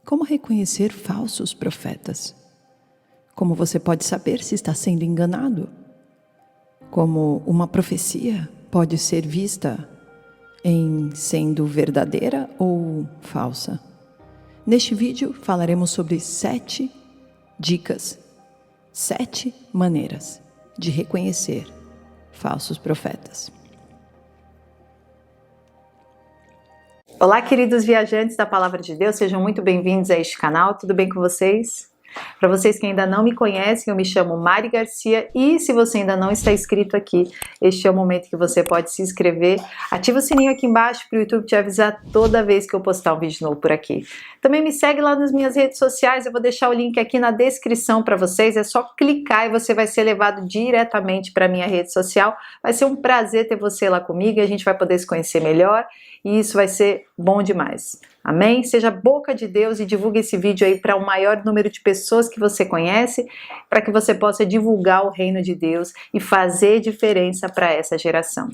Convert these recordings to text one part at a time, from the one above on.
Como reconhecer falsos profetas? Como você pode saber se está sendo enganado? Como uma profecia pode ser vista em sendo verdadeira ou falsa? Neste vídeo falaremos sobre 7 dicas, 7 maneiras de reconhecer falsos profetas. Olá, queridos viajantes da Palavra de Deus, sejam muito bem-vindos a este canal, tudo bem com vocês? Para vocês que ainda não me conhecem, eu me chamo Mari Garcia e se você ainda não está inscrito aqui, este é o momento que você pode se inscrever. Ativa o sininho aqui embaixo para o YouTube te avisar toda vez que eu postar um vídeo novo por aqui. Também me segue lá nas minhas redes sociais, eu vou deixar o link aqui na descrição para vocês, é só clicar e você vai ser levado diretamente para a minha rede social. Vai ser um prazer ter você lá comigo e a gente vai poder se conhecer melhor e isso vai ser bom demais. Amém? Seja boca de Deus e divulgue esse vídeo aí para o maior número de pessoas que você conhece, para que você possa divulgar o reino de Deus e fazer diferença para essa geração.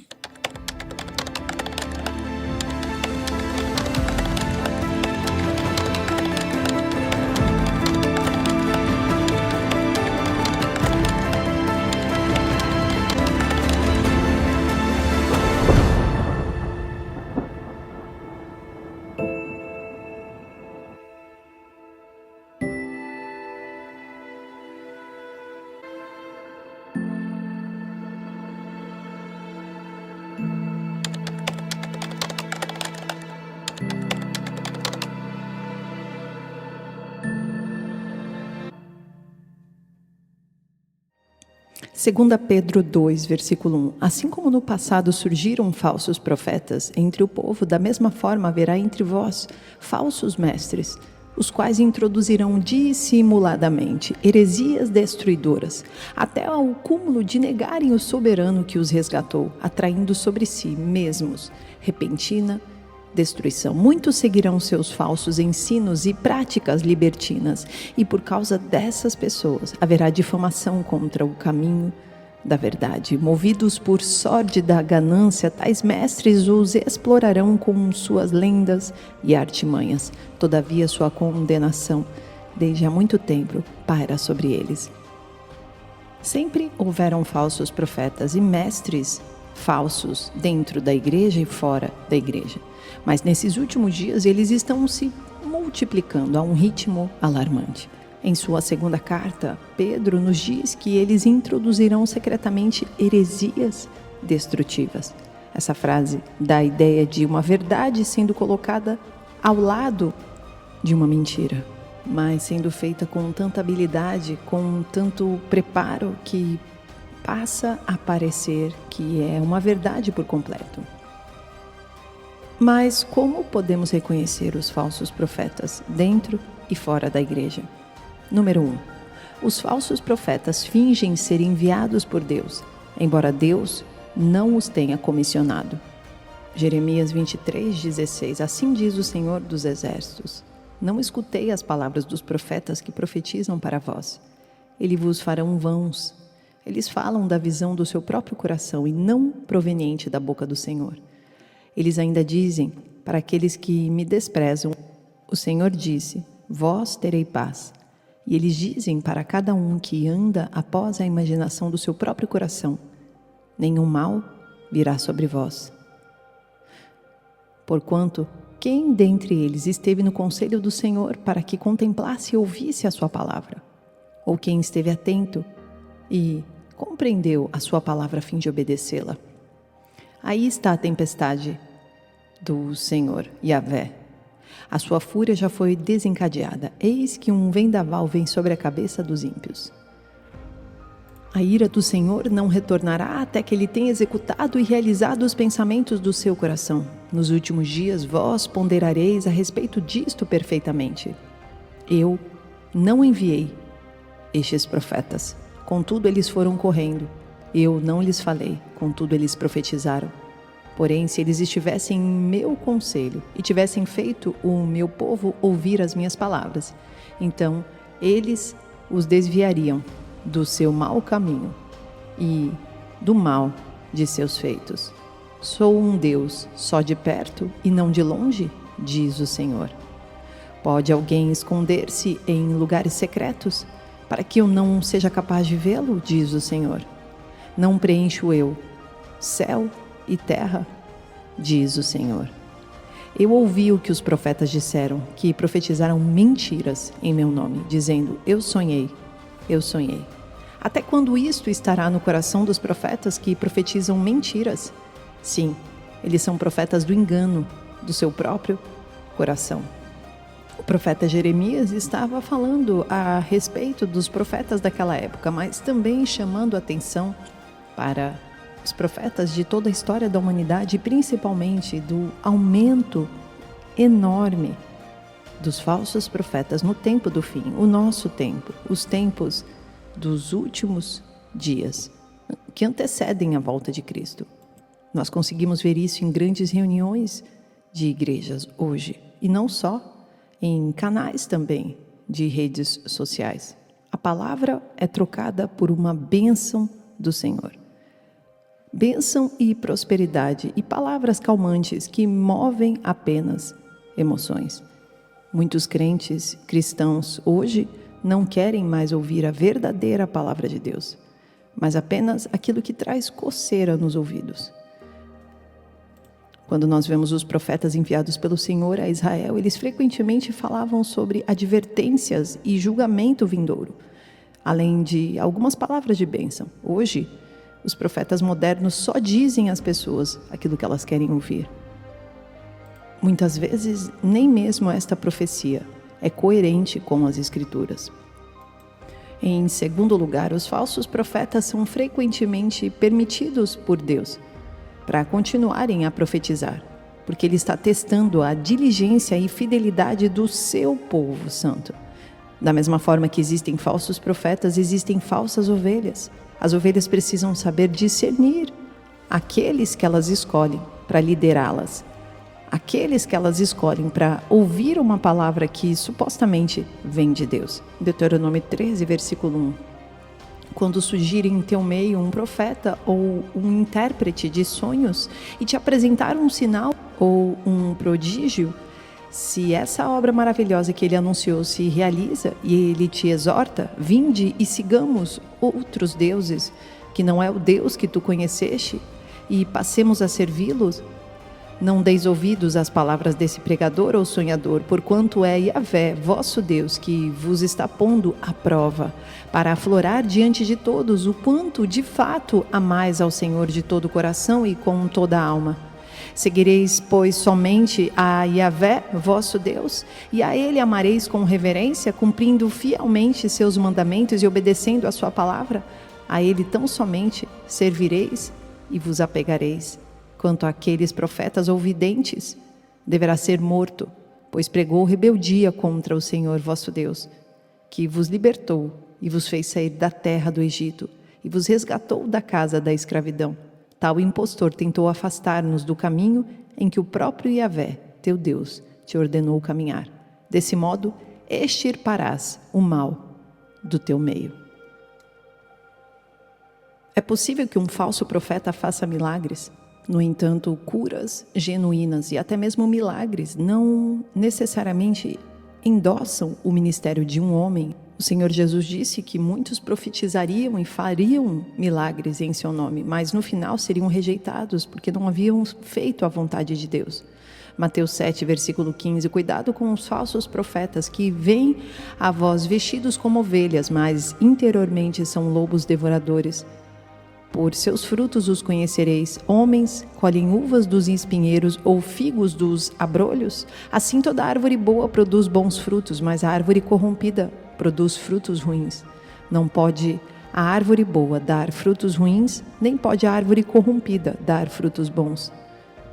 Segunda Pedro 2, versículo 1. Assim como no passado surgiram falsos profetas entre o povo, da mesma forma haverá entre vós falsos mestres, os quais introduzirão dissimuladamente heresias destruidoras, até ao cúmulo de negarem o soberano que os resgatou, atraindo sobre si mesmos repentina destruição. Muitos seguirão seus falsos ensinos e práticas libertinas, e por causa dessas pessoas haverá difamação contra o caminho da verdade. Movidos por sórdida ganância, tais mestres os explorarão com suas lendas e artimanhas. Todavia sua condenação, desde há muito tempo, paira sobre eles. Sempre houveram falsos profetas e mestres falsos dentro da igreja e fora da igreja. Mas nesses últimos dias eles estão se multiplicando a um ritmo alarmante. Em sua segunda carta, Pedro nos diz que eles introduzirão secretamente heresias destrutivas. Essa frase dá a ideia de uma verdade sendo colocada ao lado de uma mentira, mas sendo feita com tanta habilidade, com tanto preparo que passa a parecer que é uma verdade por completo. Mas como podemos reconhecer os falsos profetas dentro e fora da igreja? Número 1. Os falsos profetas fingem ser enviados por Deus, embora Deus não os tenha comissionado. Jeremias 23:16. Assim diz o Senhor dos Exércitos: não escutei as palavras dos profetas que profetizam para vós. Eles vos farão vãos. Eles falam da visão do seu próprio coração e não proveniente da boca do Senhor. Eles ainda dizem, para aqueles que me desprezam, o Senhor disse, vós terei paz. E eles dizem para cada um que anda após a imaginação do seu próprio coração, nenhum mal virá sobre vós. Porquanto, quem dentre eles esteve no conselho do Senhor para que contemplasse e ouvisse a sua palavra? Ou quem esteve atento e compreendeu a sua palavra a fim de obedecê-la? Aí está a tempestade do Senhor, Yahvé. A sua fúria já foi desencadeada. Eis que um vendaval vem sobre a cabeça dos ímpios. A ira do Senhor não retornará até que ele tenha executado e realizado os pensamentos do seu coração. Nos últimos dias vós ponderareis a respeito disto perfeitamente. Eu não enviei estes profetas, contudo eles foram correndo. Eu não lhes falei, contudo eles profetizaram. Porém, se eles estivessem em meu conselho e tivessem feito o meu povo ouvir as minhas palavras, então eles os desviariam do seu mau caminho e do mal de seus feitos. Sou um Deus só de perto e não de longe, diz o Senhor. Pode alguém esconder-se em lugares secretos, para que eu não seja capaz de vê-lo? Diz o Senhor. Não preencho eu céu e terra? Diz o Senhor. Eu ouvi o que os profetas disseram, que profetizaram mentiras em meu nome, dizendo: eu sonhei, eu sonhei. Até quando isto estará no coração dos profetas que profetizam mentiras? Sim, eles são profetas do engano, do seu próprio coração. O profeta Jeremias estava falando a respeito dos profetas daquela época, mas também chamando atenção para os profetas de toda a história da humanidade, principalmente do aumento enorme dos falsos profetas no tempo do fim, o nosso tempo, os tempos dos últimos dias, que antecedem a volta de Cristo. Nós conseguimos ver isso em grandes reuniões de igrejas hoje, e não só, em canais também de redes sociais. A palavra é trocada por uma bênção do Senhor. Bênção e prosperidade e palavras calmantes que movem apenas emoções. Muitos crentes cristãos hoje não querem mais ouvir a verdadeira palavra de Deus, mas apenas aquilo que traz coceira nos ouvidos. Quando nós vemos os profetas enviados pelo Senhor a Israel, eles frequentemente falavam sobre advertências e julgamento vindouro, além de algumas palavras de bênção. Hoje, os profetas modernos só dizem às pessoas aquilo que elas querem ouvir. Muitas vezes, nem mesmo esta profecia é coerente com as Escrituras. Em segundo lugar, os falsos profetas são frequentemente permitidos por Deus para continuarem a profetizar, porque Ele está testando a diligência e fidelidade do seu povo santo. Da mesma forma que existem falsos profetas, existem falsas ovelhas. As ovelhas precisam saber discernir aqueles que elas escolhem para liderá-las, aqueles que elas escolhem para ouvir uma palavra que supostamente vem de Deus. Deuteronômio 13, versículo 1. Quando surgir em teu meio um profeta ou um intérprete de sonhos e te apresentar um sinal ou um prodígio, se essa obra maravilhosa que ele anunciou se realiza e ele te exorta, vinde e sigamos outros deuses, que não é o Deus que tu conheceste, e passemos a servi-los, não deis ouvidos às palavras desse pregador ou sonhador, porquanto é Yahvé, vosso Deus, que vos está pondo à prova, para aflorar diante de todos o quanto de fato amais ao Senhor de todo o coração e com toda a alma. Seguireis, pois, somente a Yahvé, vosso Deus, e a Ele amareis com reverência, cumprindo fielmente seus mandamentos e obedecendo a sua palavra? A Ele tão somente servireis e vos apegareis. Quanto àqueles profetas ou videntes, deverá ser morto, pois pregou rebeldia contra o Senhor vosso Deus, que vos libertou e vos fez sair da terra do Egito e vos resgatou da casa da escravidão. Tal impostor tentou afastar-nos do caminho em que o próprio Yahvé, teu Deus, te ordenou caminhar. Desse modo, extirparás o mal do teu meio. É possível que um falso profeta faça milagres. No entanto, curas genuínas e até mesmo milagres não necessariamente endossam o ministério de um homem. O Senhor Jesus disse que muitos profetizariam e fariam milagres em seu nome, mas no final seriam rejeitados porque não haviam feito a vontade de Deus. Mateus 7, versículo 15, cuidado com os falsos profetas que vêm a vós vestidos como ovelhas, mas interiormente são lobos devoradores. Por seus frutos os conhecereis. Homens colhem uvas dos espinheiros ou figos dos abrolhos? Assim toda árvore boa produz bons frutos, mas a árvore corrompida produz frutos ruins. Não pode a árvore boa dar frutos ruins, nem pode a árvore corrompida dar frutos bons.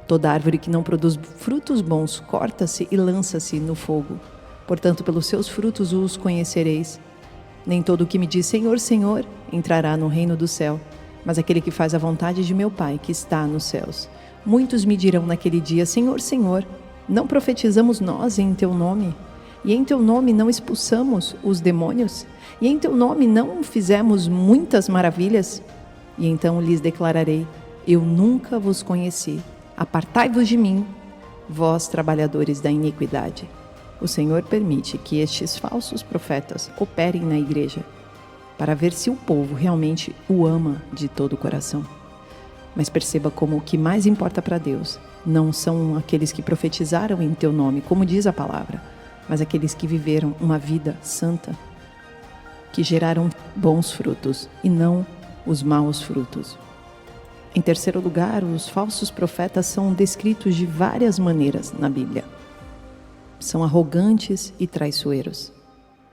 Toda árvore que não produz frutos bons corta-se e lança-se no fogo. Portanto, pelos seus frutos os conhecereis. Nem todo o que me diz Senhor, Senhor entrará no reino do céu, mas aquele que faz a vontade de meu Pai que está nos céus. Muitos me dirão naquele dia, Senhor, Senhor, não profetizamos nós em teu nome? E em teu nome não expulsamos os demônios? E em teu nome não fizemos muitas maravilhas? E então lhes declararei, eu nunca vos conheci. Apartai-vos de mim, vós trabalhadores da iniquidade. O Senhor permite que estes falsos profetas operem na igreja para ver se o povo realmente o ama de todo o coração. Mas perceba como o que mais importa para Deus não são aqueles que profetizaram em teu nome, como diz a palavra, mas aqueles que viveram uma vida santa, que geraram bons frutos e não os maus frutos. Em terceiro lugar, os falsos profetas são descritos de várias maneiras na Bíblia. São arrogantes e traiçoeiros.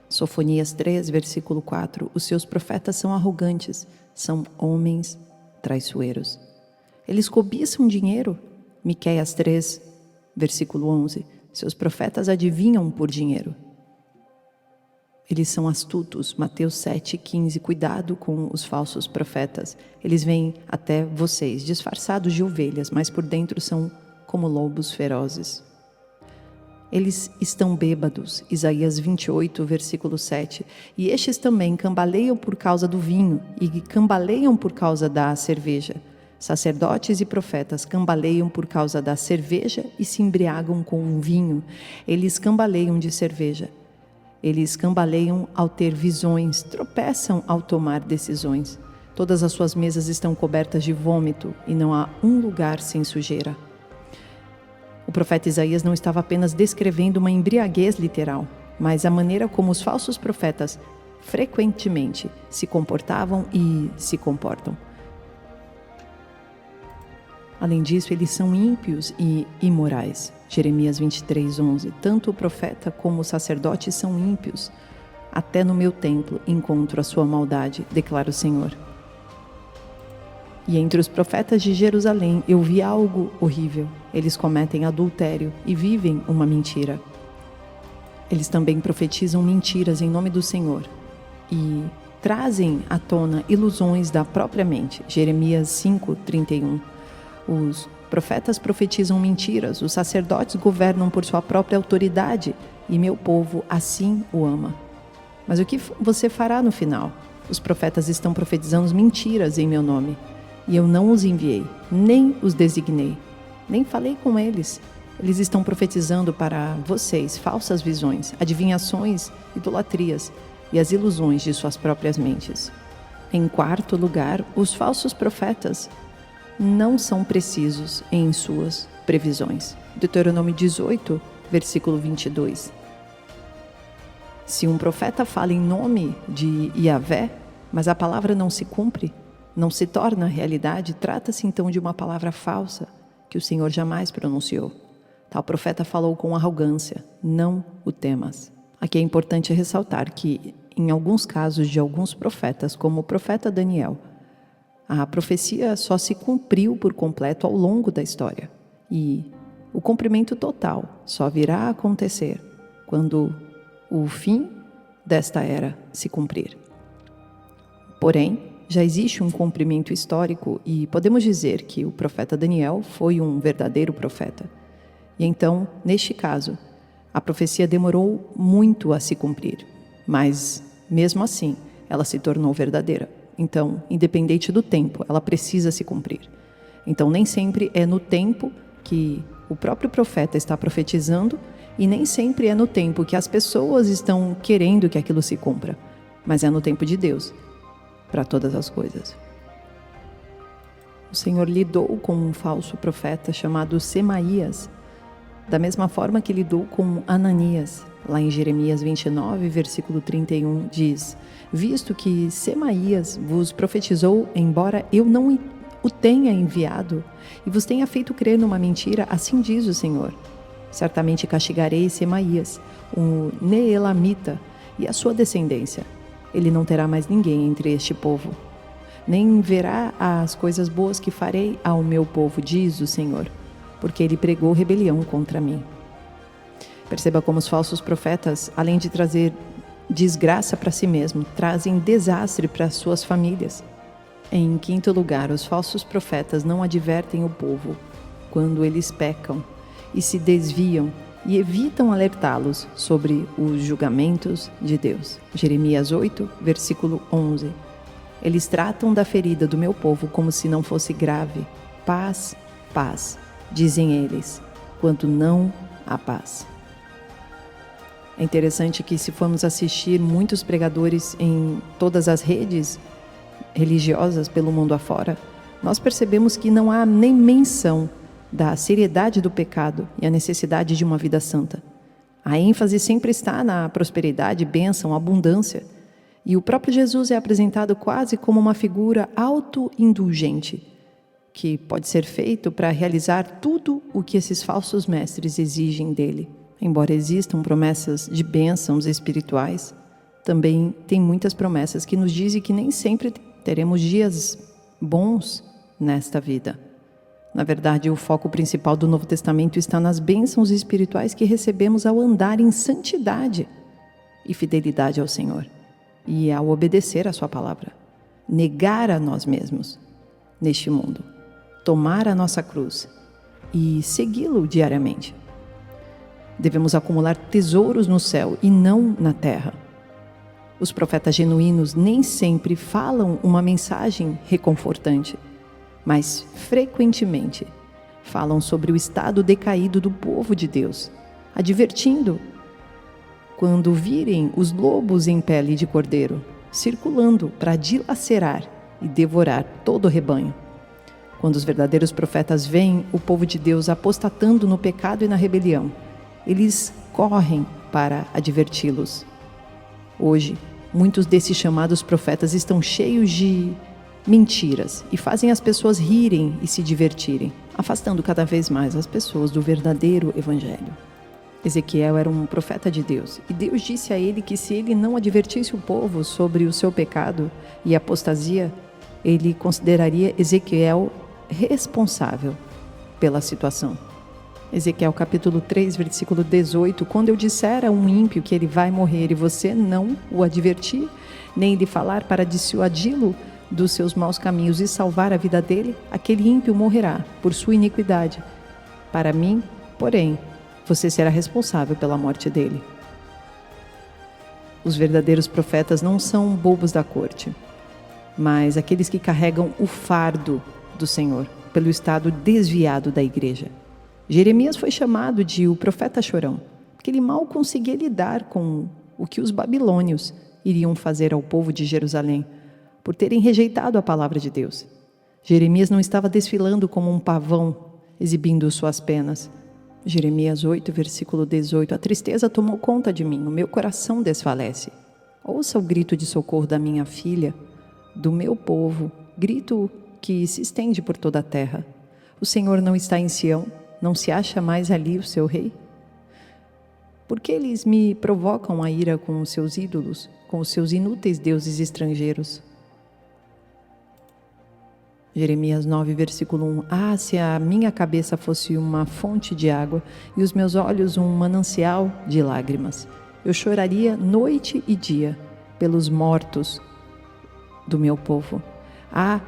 Sofonias 3, versículo 4, os seus profetas são arrogantes, são homens traiçoeiros. Eles cobiçam dinheiro. Miqueias 3, versículo 11, seus profetas adivinham por dinheiro. Eles são astutos. Mateus 7, 15, cuidado com os falsos profetas. Eles vêm até vocês, disfarçados de ovelhas, mas por dentro são como lobos ferozes. Eles estão bêbados, Isaías 28, versículo 7. E estes também cambaleiam por causa do vinho e cambaleiam por causa da cerveja. Sacerdotes e profetas cambaleiam por causa da cerveja e se embriagam com o vinho. Eles cambaleiam de cerveja. Eles cambaleiam ao ter visões, tropeçam ao tomar decisões. Todas as suas mesas estão cobertas de vômito e não há um lugar sem sujeira. O profeta Isaías não estava apenas descrevendo uma embriaguez literal, mas a maneira como os falsos profetas frequentemente se comportavam e se comportam. Além disso, eles são ímpios e imorais. Jeremias 23, 11. Tanto o profeta como o sacerdote são ímpios. Até no meu templo encontro a sua maldade, declara o Senhor. E entre os profetas de Jerusalém eu vi algo horrível. Eles cometem adultério e vivem uma mentira. Eles também profetizam mentiras em nome do Senhor e trazem à tona ilusões da própria mente. Jeremias 5, 31. Os profetas profetizam mentiras, os sacerdotes governam por sua própria autoridade e meu povo assim o ama. Mas o que você fará no final? Os profetas estão profetizando mentiras em meu nome e eu não os enviei, nem os designei, nem falei com eles. Eles estão profetizando para vocês falsas visões, adivinhações, idolatrias e as ilusões de suas próprias mentes. Em quarto lugar, os falsos profetas não são precisos em suas previsões. Deuteronômio 18, versículo 22. Se um profeta fala em nome de Yahvé, mas a palavra não se cumpre, não se torna realidade, trata-se então de uma palavra falsa que o Senhor jamais pronunciou. Tal profeta falou com arrogância, não o temas. Aqui é importante ressaltar que, em alguns casos de alguns profetas, como o profeta Daniel, a profecia só se cumpriu por completo ao longo da história. E o cumprimento total só virá a acontecer quando o fim desta era se cumprir. Porém, já existe um cumprimento histórico e podemos dizer que o profeta Daniel foi um verdadeiro profeta. E então, neste caso, a profecia demorou muito a se cumprir, mas mesmo assim, ela se tornou verdadeira. Então, independente do tempo, ela precisa se cumprir. Então, nem sempre é no tempo que o próprio profeta está profetizando e nem sempre é no tempo que as pessoas estão querendo que aquilo se cumpra, mas é no tempo de Deus, para todas as coisas. O Senhor lidou com um falso profeta chamado Semaías, da mesma forma que lidou com Ananias. Lá em Jeremias 29, versículo 31, diz: visto que Semaías vos profetizou, embora eu não o tenha enviado, e vos tenha feito crer numa mentira, assim diz o Senhor. Certamente castigarei Semaías, o Neelamita, e a sua descendência. Ele não terá mais ninguém entre este povo, nem verá as coisas boas que farei ao meu povo, diz o Senhor, porque ele pregou rebelião contra mim. Perceba como os falsos profetas, além de trazer desgraça para si mesmo, trazem desastre para suas famílias. Em quinto lugar, os falsos profetas não advertem o povo quando eles pecam e se desviam e evitam alertá-los sobre os julgamentos de Deus. Jeremias 8, versículo 11. Eles tratam da ferida do meu povo como se não fosse grave. Paz, paz, dizem eles, quando não há paz. É interessante que, se formos assistir muitos pregadores em todas as redes religiosas pelo mundo afora, nós percebemos que não há nem menção da seriedade do pecado e a necessidade de uma vida santa. A ênfase sempre está na prosperidade, bênção, abundância. E o próprio Jesus é apresentado quase como uma figura autoindulgente, que pode ser feito para realizar tudo o que esses falsos mestres exigem dele. Embora existam promessas de bênçãos espirituais, também tem muitas promessas que nos dizem que nem sempre teremos dias bons nesta vida. Na verdade, o foco principal do Novo Testamento está nas bênçãos espirituais que recebemos ao andar em santidade e fidelidade ao Senhor, e ao obedecer a sua palavra, negar a nós mesmos neste mundo, tomar a nossa cruz e segui-lo diariamente. Devemos acumular tesouros no céu e não na terra. Os profetas genuínos nem sempre falam uma mensagem reconfortante, mas frequentemente falam sobre o estado decaído do povo de Deus, advertindo quando virem os lobos em pele de cordeiro, circulando para dilacerar e devorar todo o rebanho. Quando os verdadeiros profetas veem o povo de Deus apostatando no pecado e na rebelião, eles correm para adverti-los. Hoje, muitos desses chamados profetas estão cheios de mentiras e fazem as pessoas rirem e se divertirem, afastando cada vez mais as pessoas do verdadeiro evangelho. Ezequiel era um profeta de Deus, e Deus disse a ele que, se ele não advertisse o povo sobre o seu pecado e apostasia, ele consideraria Ezequiel responsável pela situação. Ezequiel capítulo 3, versículo 18: quando eu disser a um ímpio que ele vai morrer e você não o advertir, nem lhe falar para dissuadi-lo dos seus maus caminhos e salvar a vida dele, aquele ímpio morrerá por sua iniquidade. Para mim, porém, você será responsável pela morte dele. Os verdadeiros profetas não são bobos da corte, mas aqueles que carregam o fardo do Senhor pelo estado desviado da igreja. Jeremias foi chamado de o profeta chorão, porque ele mal conseguia lidar com o que os babilônios iriam fazer ao povo de Jerusalém, por terem rejeitado a palavra de Deus. Jeremias não estava desfilando como um pavão, exibindo suas penas. Jeremias 8, versículo 18: a tristeza tomou conta de mim, o meu coração desfalece. Ouça o grito de socorro da minha filha, do meu povo, grito que se estende por toda a terra. O Senhor não está em Sião, não se acha mais ali o seu rei? Por que eles me provocam a ira com os seus ídolos, com os seus inúteis deuses estrangeiros? Jeremias 9, versículo 1: ah, se a minha cabeça fosse uma fonte de água e os meus olhos um manancial de lágrimas, eu choraria noite e dia pelos mortos do meu povo. Ah,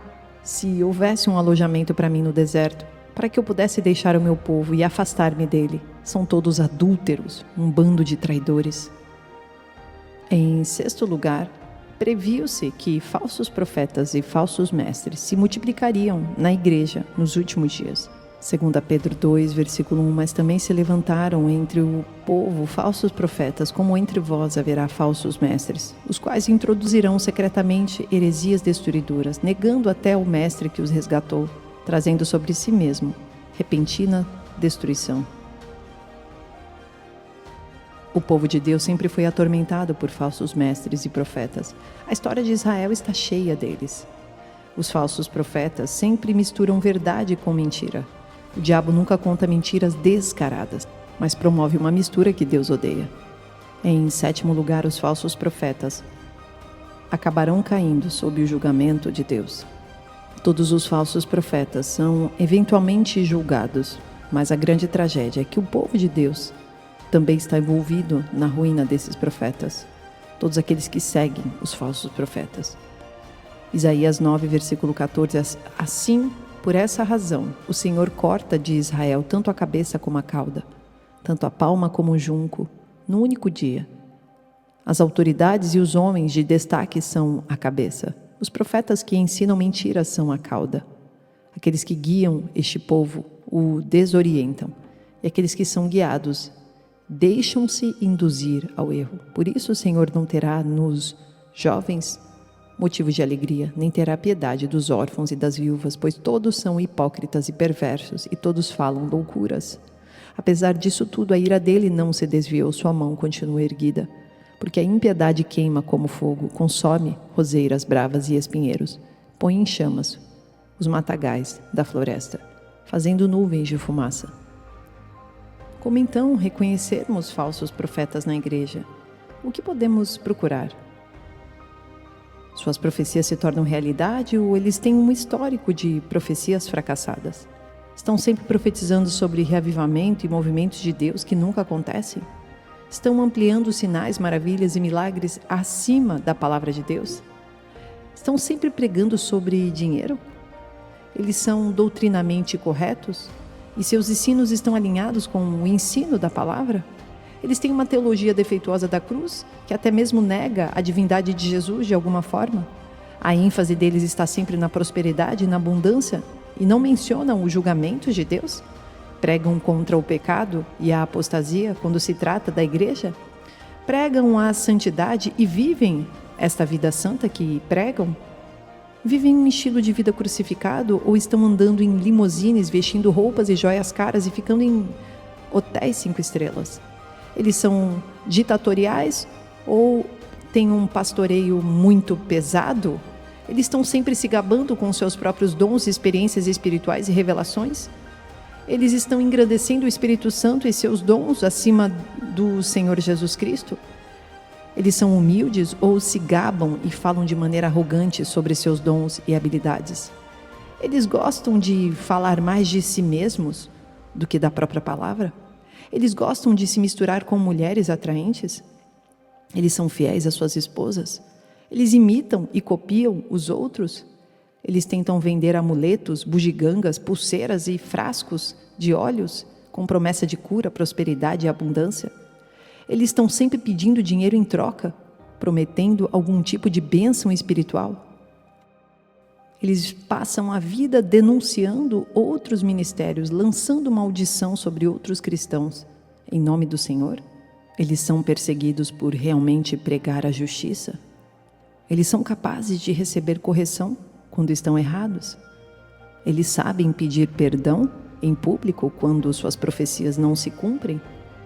se houvesse um alojamento para mim no deserto, para que eu pudesse deixar o meu povo e afastar-me dele. São todos adúlteros, um bando de traidores. Em sexto lugar, previu-se que falsos profetas e falsos mestres se multiplicariam na igreja nos últimos dias. 2 Pedro 2, versículo 1: mas também se levantaram entre o povo falsos profetas, como entre vós haverá falsos mestres, os quais introduzirão secretamente heresias destruidoras, negando até o mestre que os resgatou, trazendo sobre si mesmo repentina destruição. O povo de Deus sempre foi atormentado por falsos mestres e profetas. A história de Israel está cheia deles. Os falsos profetas sempre misturam verdade com mentira. O diabo nunca conta mentiras descaradas, mas promove uma mistura que Deus odeia. Em sétimo lugar, os falsos profetas acabarão caindo sob o julgamento de Deus. Todos os falsos profetas são eventualmente julgados, mas a grande tragédia é que o povo de Deus também está envolvido na ruína desses profetas, todos aqueles que seguem os falsos profetas. Isaías 9, versículo 14: assim, por essa razão, o Senhor corta de Israel tanto a cabeça como a cauda, tanto a palma como o junco, num único dia. As autoridades e os homens de destaque são a cabeça. Os profetas que ensinam mentiras são a cauda. Aqueles que guiam este povo o desorientam, e aqueles que são guiados deixam-se induzir ao erro. Por isso o Senhor não terá nos jovens motivo de alegria, nem terá piedade dos órfãos e das viúvas, pois todos são hipócritas e perversos, e todos falam loucuras. Apesar disso tudo, a ira dele não se desviou, sua mão continua erguida, porque a impiedade queima como fogo, consome roseiras bravas e espinheiros, põe em chamas os matagais da floresta, fazendo nuvens de fumaça. Como então reconhecermos falsos profetas na igreja? O que podemos procurar? Suas profecias se tornam realidade ou eles têm um histórico de profecias fracassadas? Estão sempre profetizando sobre reavivamento e movimentos de Deus que nunca acontecem? Estão ampliando sinais, maravilhas e milagres acima da palavra de Deus? Estão sempre pregando sobre dinheiro? Eles são doutrinamente corretos? E seus ensinos estão alinhados com o ensino da palavra? Eles têm uma teologia defeituosa da cruz, que até mesmo nega a divindade de Jesus de alguma forma? A ênfase deles está sempre na prosperidade e na abundância, e não mencionam o julgamento de Deus? Pregam contra o pecado e a apostasia quando se trata da igreja? Pregam a santidade e vivem esta vida santa que pregam? Vivem um estilo de vida crucificado ou estão andando em limousines, vestindo roupas e joias caras e ficando em hotéis 5 estrelas? Eles são ditatoriais ou têm um pastoreio muito pesado? Eles estão sempre se gabando com seus próprios dons, experiências espirituais e revelações? Eles estão engrandecendo o Espírito Santo e seus dons acima do Senhor Jesus Cristo? Eles são humildes ou se gabam e falam de maneira arrogante sobre seus dons e habilidades? Eles gostam de falar mais de si mesmos do que da própria palavra? Eles gostam de se misturar com mulheres atraentes? Eles são fiéis às suas esposas? Eles imitam e copiam os outros? Eles tentam vender amuletos, bugigangas, pulseiras e frascos de óleos com promessa de cura, prosperidade e abundância? Eles estão sempre pedindo dinheiro em troca, prometendo algum tipo de bênção espiritual? Eles passam a vida denunciando outros ministérios, lançando maldição sobre outros cristãos, em nome do Senhor? Eles são perseguidos por realmente pregar a justiça? Eles são capazes de receber correção quando estão errados? Eles sabem pedir perdão em público quando suas profecias não se cumprem?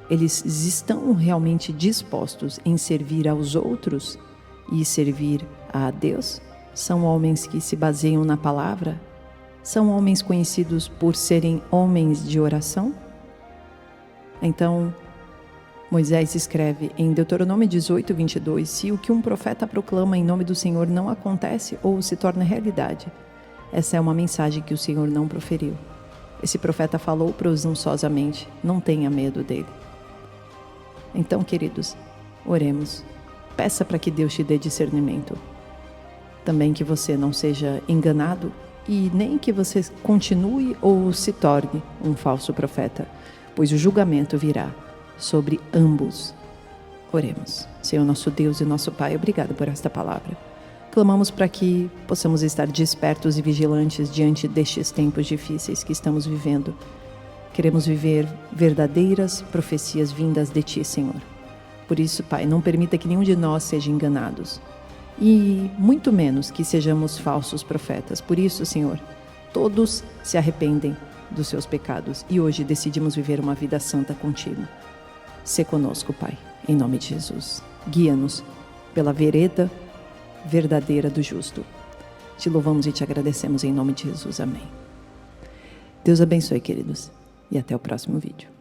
Eles estão realmente dispostos em servir aos outros e servir a Deus? São homens que se baseiam na palavra? São homens conhecidos por serem homens de oração? Então, Moisés escreve em Deuteronômio 18, 22, se o que um profeta proclama em nome do Senhor não acontece ou se torna realidade, essa é uma mensagem que o Senhor não proferiu. Esse profeta falou presunçosamente, não tenha medo dele. Então, queridos, oremos. Peça para que Deus te dê discernimento. Também que você não seja enganado e nem que você continue ou se torne um falso profeta, pois o julgamento virá sobre ambos. Oremos. Senhor nosso Deus e nosso Pai, obrigado por esta palavra. Clamamos para que possamos estar despertos e vigilantes diante destes tempos difíceis que estamos vivendo. Queremos viver verdadeiras profecias vindas de Ti, Senhor. Por isso, Pai, não permita que nenhum de nós seja enganados. E muito menos que sejamos falsos profetas. Por isso, Senhor, todos se arrependem dos seus pecados e hoje decidimos viver uma vida santa contigo. Sê conosco, Pai, em nome de Jesus. Guia-nos pela vereda verdadeira do justo. Te louvamos e te agradecemos em nome de Jesus. Amém. Deus abençoe, queridos, e até o próximo vídeo.